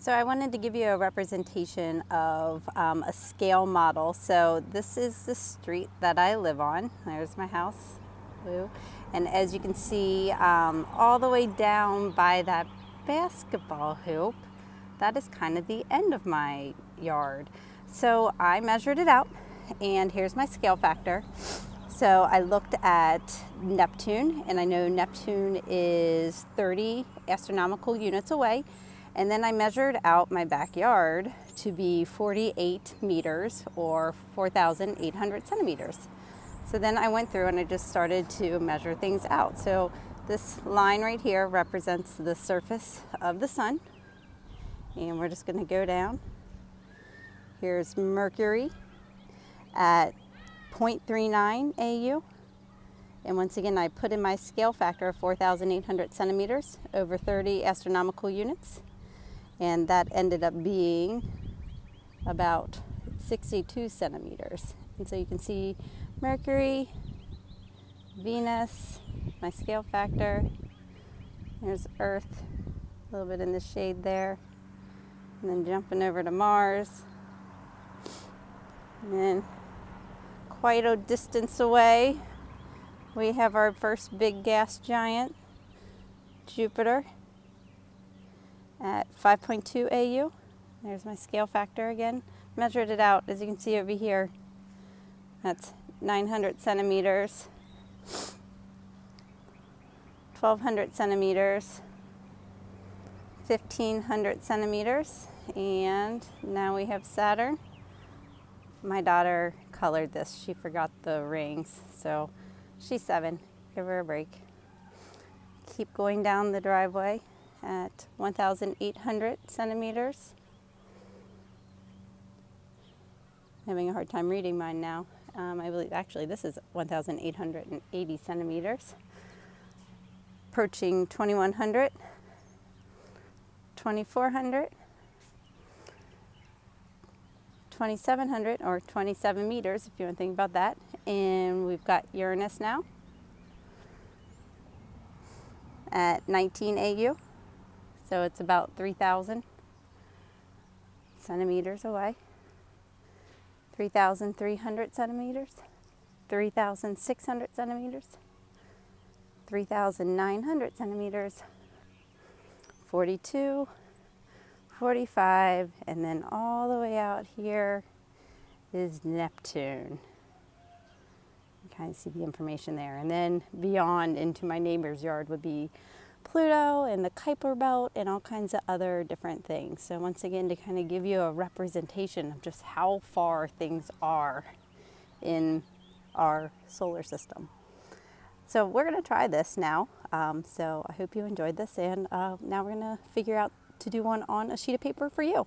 So I wanted to give you a representation of a scale model. So this is the street that I live on. There's my house. Woo. And as you can see, all the way down by that basketball hoop, that is kind of the end of my yard. So I measured it out, and here's my scale factor. So I looked at Neptune, and I know Neptune is 30 astronomical units away. And then I measured out my backyard to be 48 meters or 4,800 centimeters. So then I went through and I just started to measure things out. So this line right here represents the surface of the sun. And we're just going to go down. Here's Mercury at 0.39 AU. And once again, I put in my scale factor of 4,800 centimeters over 30 astronomical units. And that ended up being about 62 centimeters. And so you can see Mercury, Venus, my scale factor. There's Earth, a little bit in the shade there. And then jumping over to Mars. And then quite a distance away, we have our first big gas giant, Jupiter, at 5.2 AU. There's my scale factor again. Measured it out, as you can see over here. That's 900 centimeters, 1,200 centimeters, 1,500 centimeters, and now we have Saturn. My daughter colored this. She forgot the rings, so she's 7. Give her a break. Keep going down the driveway at 1,800 centimeters. Having a hard time reading mine now. I believe actually this is 1,880 centimeters. Approaching 2,100, 2,400, 2,700 or 27 meters if you want to think about that. And we've got Uranus now at 19 AU. So it's about 3,000 centimeters away. 3,300 centimeters, 3,600 centimeters, 3,900 centimeters, 42, 45, and then all the way out here is Neptune. You kind of see the information there. And then beyond into my neighbor's yard would be Pluto and the Kuiper Belt and all kinds of other different things. So once again, to kind of give you a representation of just how far things are in our solar system. So we're going to try this now. So I hope you enjoyed this, and now we're going to figure out to do one on a sheet of paper for you.